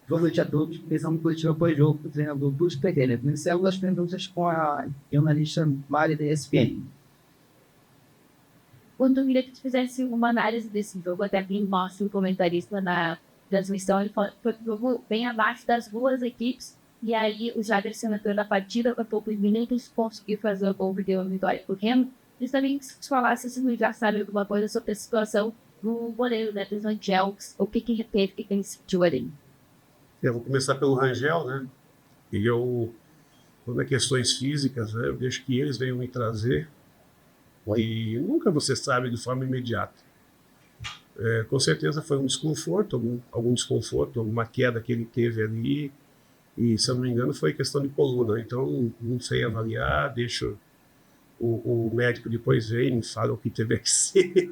Boa noite a todos. Pensão positiva pós-jogo do treinador Bruce Pereira. Iniciamos as perguntas com a jornalista Mari da ESPN. Quando eu queria que tu fizesse uma análise desse jogo, até bem mostra o comentarista na transmissão, ele falou que foi um jogo bem abaixo das duas equipes, e aí o Jaderson entrou na partida, a poucos minutos, conseguiu fazer o gol e deu a vitória pro Remo. E também se tu falasse, se tu já sabe alguma coisa sobre a situação do goleiro, né, do Rangel, o que ele teve, o que ele sentiu ali. Eu vou começar pelo Rangel, né? Quando é questões físicas, né, eu deixo que eles venham me trazer. E nunca você sabe de forma imediata. Com certeza foi um desconforto, algum desconforto, alguma queda que ele teve ali. E, se eu não me engano, foi questão de coluna. Então, não sei avaliar, deixo o médico depois ver e me fala o que teve que ser.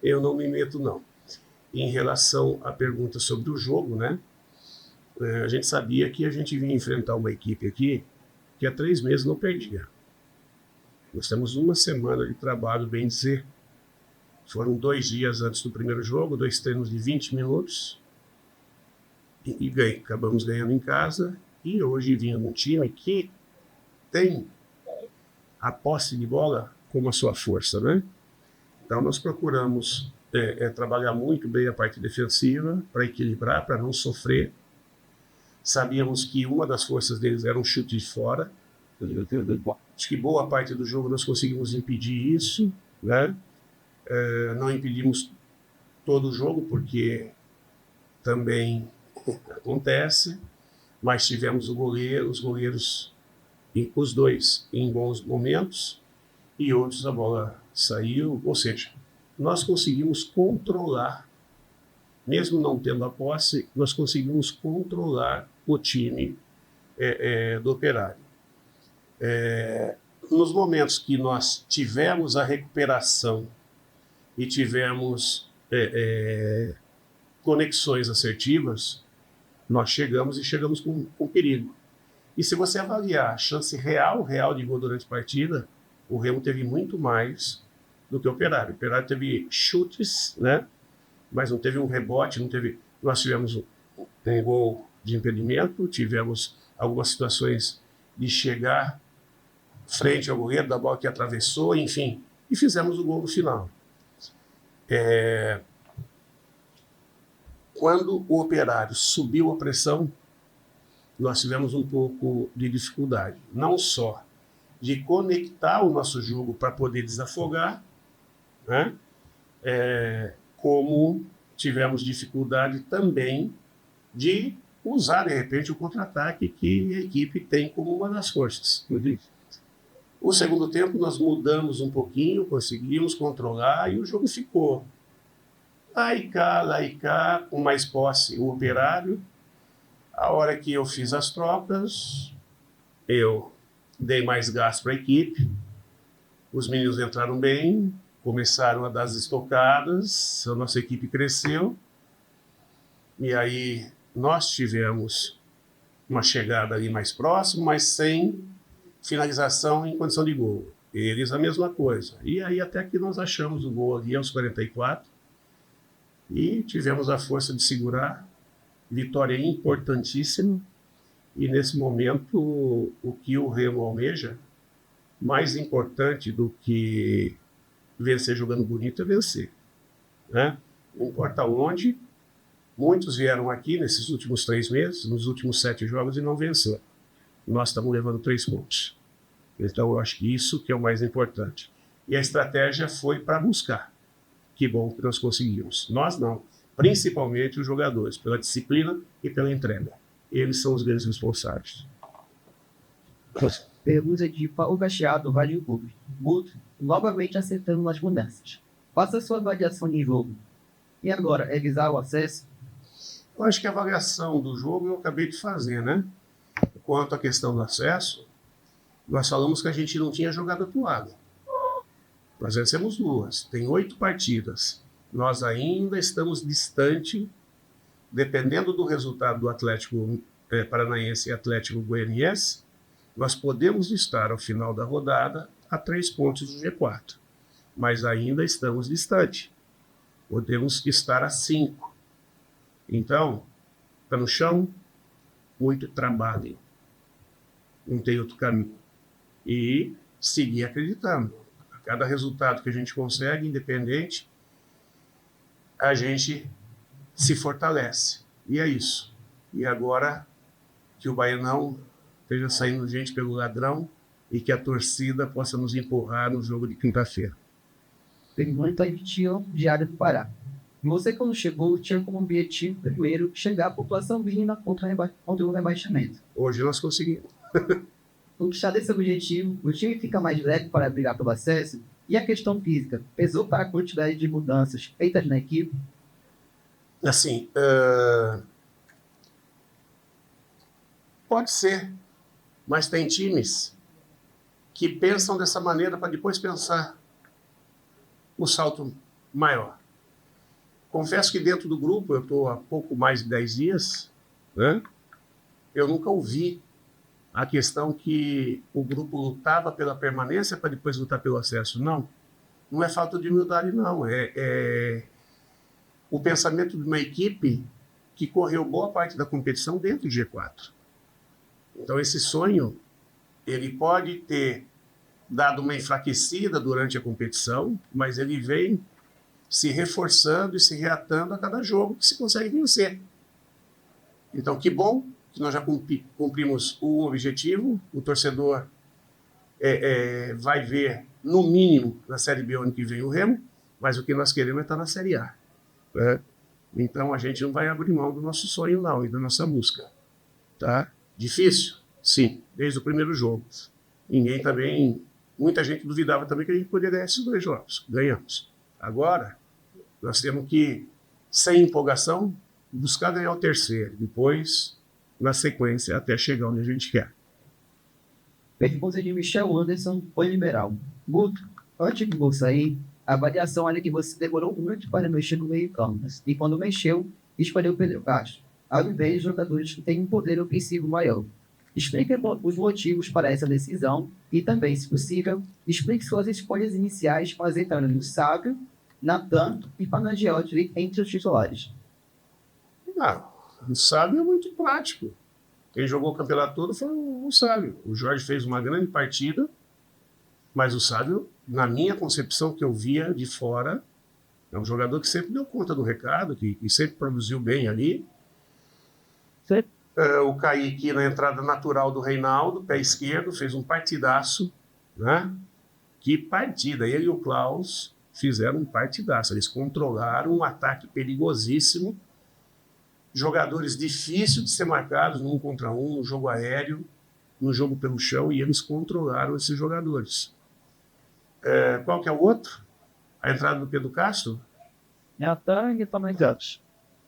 Eu não me meto, não. Em relação à pergunta sobre o jogo, né? A gente sabia que a gente vinha enfrentar uma equipe aqui que há 3 meses não perdia. Nós temos uma semana de trabalho, bem dizer. Foram 2 dias antes do primeiro jogo, 2 treinos de 20 minutos. E acabamos ganhando em casa. E hoje vinha um time que tem a posse de bola como a sua força, né? Então nós procuramos trabalhar muito bem a parte defensiva para equilibrar, para não sofrer. Sabíamos que uma das forças deles era um chute de fora. Acho que boa parte do jogo nós conseguimos impedir isso, né? Não impedimos todo o jogo, porque também acontece, mas tivemos os goleiros, os dois, em bons momentos, e outros a bola saiu, ou seja, nós conseguimos controlar, mesmo não tendo a posse, nós conseguimos controlar o time do Operário. Nos momentos que nós tivemos a recuperação e tivemos conexões assertivas, nós chegamos com perigo. E se você avaliar a chance real de gol durante a partida, o Remo teve muito mais do que o Operário. O Operário teve chutes, né? Mas não teve um rebote, nós tivemos um gol de impedimento, tivemos algumas situações de chegar frente ao goleiro, da bola que atravessou, enfim, e fizemos o gol no final. Quando o Operário subiu a pressão, nós tivemos um pouco de dificuldade, não só de conectar o nosso jogo para poder desafogar, né? Como tivemos dificuldade também de usar, de repente, o contra-ataque que a equipe tem como uma das forças. O segundo tempo nós mudamos um pouquinho, conseguimos controlar e o jogo ficou lá e cá, com mais posse o Operário. A hora que eu fiz as trocas, eu dei mais gás para a equipe, os meninos entraram bem, começaram a dar as estocadas, a nossa equipe cresceu, e aí nós tivemos uma chegada ali mais próxima, mas sem finalização em condição de gol. Eles a mesma coisa. E aí até que nós achamos o gol ali aos 44 e tivemos a força de segurar. Vitória importantíssima. E nesse momento o que o Remo almeja, mais importante do que vencer jogando bonito, é vencer, né? Não importa onde, muitos vieram aqui nesses últimos 3 meses, nos últimos 7 jogos e não venceram. Nós estamos levando 3 pontos. Então eu acho que isso que é o mais importante. E a estratégia foi para buscar. Que bom que nós conseguimos. Nós não, principalmente os jogadores, pela disciplina e pela entrega. Eles são os grandes responsáveis. Pergunta de Paulo Bacheado, Vale Clube. Guto, novamente acertando nas mudanças. Faça a sua avaliação de jogo. E agora, revisar o acesso? Eu acho que a avaliação do jogo eu acabei de fazer, né? Quanto à questão do acesso, nós falamos que a gente não tinha jogado a toalha. Nós vencemos 2, tem 8 partidas. Nós ainda estamos distante, dependendo do resultado do Atlético Paranaense e Atlético Goianiense, nós podemos estar ao final da rodada a 3 pontos do G4, mas ainda estamos distante. Podemos estar a 5. Então, pé no chão, muito trabalho. Não tem outro caminho. E seguir acreditando. A cada resultado que a gente consegue, independente, a gente se fortalece. E é isso. E agora que o Baianão esteja saindo gente pelo ladrão e que a torcida possa nos empurrar no jogo de quinta-feira. Pergunta de Tio Diário do Pará. Você, quando chegou, tinha como objetivo, primeiro, chegar à população vindo contra o rebaixamento. Hoje nós conseguimos. Conquistar desse objetivo, o time fica mais leve para brigar pelo acesso e a questão física pesou para a quantidade de mudanças feitas na equipe. Assim, pode ser, mas tem times que pensam dessa maneira para depois pensar o salto maior. Confesso que dentro do grupo, eu estou há pouco mais de 10 dias, né? Eu nunca ouvi a questão que o grupo lutava pela permanência para depois lutar pelo acesso. Não, não é falta de humildade, não. É o pensamento de uma equipe que correu boa parte da competição dentro do G4. Então, esse sonho, ele pode ter dado uma enfraquecida durante a competição, mas ele vem se reforçando e se reatando a cada jogo que se consegue vencer. Então, que bom que nós já cumprimos o objetivo. O torcedor vai ver, no mínimo, na Série B ano que vem o Remo, mas o que nós queremos é estar na Série A. Né? Então, a gente não vai abrir mão do nosso sonho, não, e da nossa busca. Tá? Difícil? Sim, desde o primeiro jogo. Muita gente duvidava também que a gente poderia ganhar esses 2 jogos. Ganhamos. Agora, nós temos que, sem empolgação, buscar ganhar o terceiro. Depois, na sequência, até chegar onde a gente quer. Pergunta de Michel Anderson, foi liberal. Guto, antes de você sair, a avaliação era que você demorou muito para mexer no meio-campo. E quando mexeu, escolheu Pedro Castro, ao invés de jogadores que têm um poder ofensivo maior. Explique os motivos para essa decisão e também, se possível, explique suas escolhas iniciais apresentando no Sábio, Natan e Panagiotti entre os titulares. O Sábio é muito prático. Quem jogou o campeonato todo foi o Sábio. O Jorge fez uma grande partida, mas o Sábio, na minha concepção que eu via de fora, é um jogador que sempre deu conta do recado, que sempre produziu bem ali. O Kaique, na entrada natural do Reinaldo, pé esquerdo, fez um partidaço, né? Que partida! Ele e o Klaus fizeram um partidaço. Eles controlaram um ataque perigosíssimo, jogadores difíceis de ser marcados no 1 contra 1, no jogo aéreo, no jogo pelo chão, e eles controlaram esses jogadores. Qual que é o outro? A entrada do Pedro Castro? Natan e Panagiotti.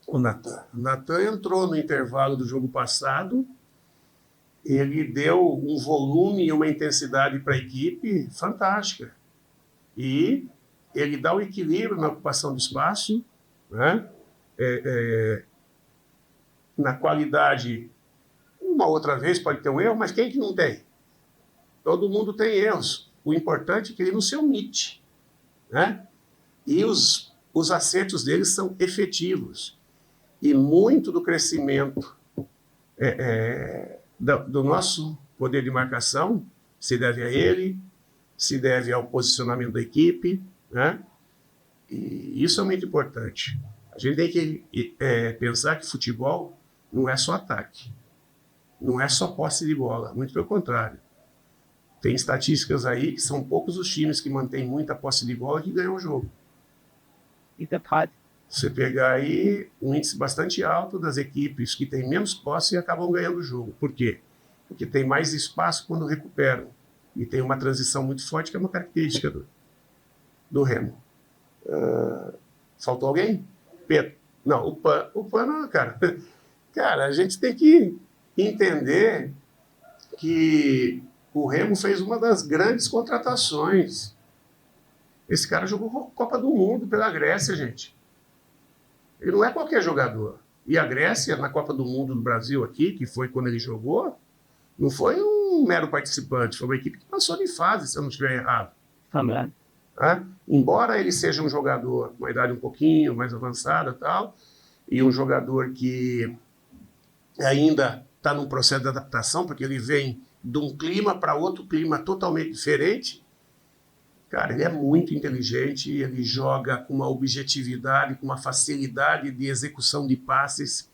O Natan. O Natan entrou no intervalo do jogo passado, ele deu um volume e uma intensidade para a equipe fantástica. E ele dá o equilíbrio na ocupação do espaço, né? Na qualidade, uma outra vez pode ter um erro, mas quem que não tem? Todo mundo tem erros. O importante é que ele não se omite, né? E os acertos dele são efetivos. E muito do crescimento do nosso poder de marcação se deve a ele, se deve ao posicionamento da equipe, né? E isso é muito importante. A gente tem que pensar que futebol não é só ataque, não é só posse de bola, muito pelo contrário. Tem estatísticas aí que são poucos os times que mantêm muita posse de bola que ganham o jogo. Você pegar aí um índice bastante alto das equipes que têm menos posse e acabam ganhando o jogo. Por quê? Porque tem mais espaço quando recuperam. E tem uma transição muito forte, que é uma característica do Remo. Faltou alguém? Pedro? Não, o Pan não, cara. Cara, a gente tem que entender que o Remo fez uma das grandes contratações. Esse cara jogou Copa do Mundo pela Grécia, gente. Ele não é qualquer jogador. E a Grécia, na Copa do Mundo do Brasil aqui, que foi quando ele jogou, não foi um mero participante, foi uma equipe que passou de fase, se eu não estiver errado. Embora ele seja um jogador com uma idade um pouquinho mais avançada e tal, e um jogador que ainda está num processo de adaptação, porque ele vem de um clima para outro clima totalmente diferente. Cara, ele é muito inteligente, ele joga com uma objetividade, com uma facilidade de execução de passes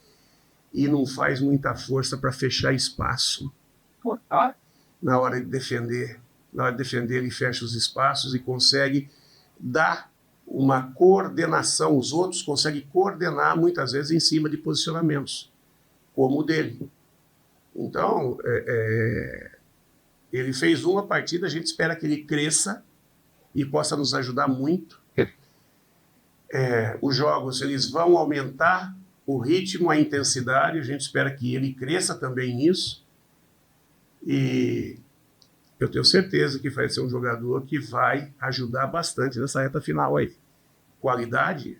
e não faz muita força para fechar espaço. Na hora de defender, ele fecha os espaços e consegue dar uma coordenação. Os outros conseguem coordenar muitas vezes em cima de posicionamentos, como o dele. Então, ele fez uma partida, a gente espera que ele cresça e possa nos ajudar muito. Os jogos eles vão aumentar o ritmo, a intensidade, a gente espera que ele cresça também nisso. E eu tenho certeza que vai ser um jogador que vai ajudar bastante nessa reta final aí. Qualidade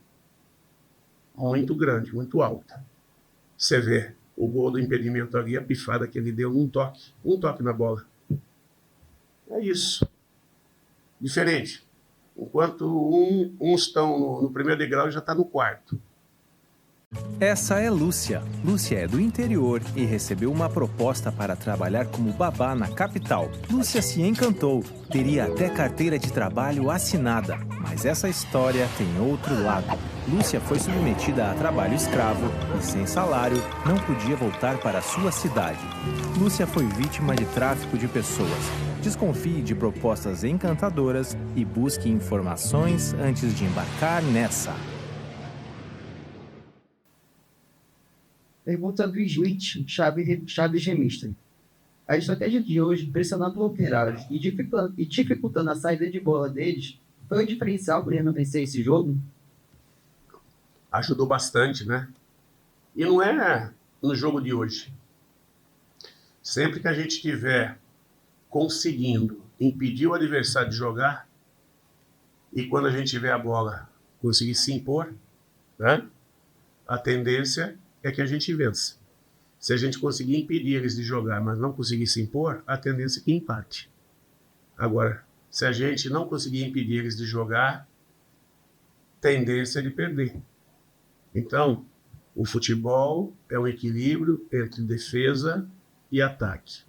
muito grande, muito alta. Você vê o gol do impedimento ali, a pifada que ele deu, um toque na bola. É isso. Diferente. Enquanto uns estão no primeiro degrau, já está no quarto. Essa é Lúcia. Lúcia é do interior e recebeu uma proposta para trabalhar como babá na capital. Lúcia se encantou, teria até carteira de trabalho assinada. Mas essa história tem outro lado. Lúcia foi submetida a trabalho escravo e, sem salário, não podia voltar para sua cidade. Lúcia foi vítima de tráfico de pessoas. Desconfie de propostas encantadoras e busque informações antes de embarcar nessa. Pergunta do Switch, chave gemista. A estratégia de hoje, pressionando operários e dificultando a saída de bola deles, foi o diferencial para ele vencer esse jogo? Ajudou bastante, né? E não é no jogo de hoje. Sempre que a gente estiver conseguindo impedir o adversário de jogar, e quando a gente tiver a bola conseguir se impor, né? A tendência é que a gente vença. Se a gente conseguir impedir eles de jogar, mas não conseguir se impor, a tendência é que empate. Agora, se a gente não conseguir impedir eles de jogar, tendência é de perder. Então, o futebol é um equilíbrio entre defesa e ataque.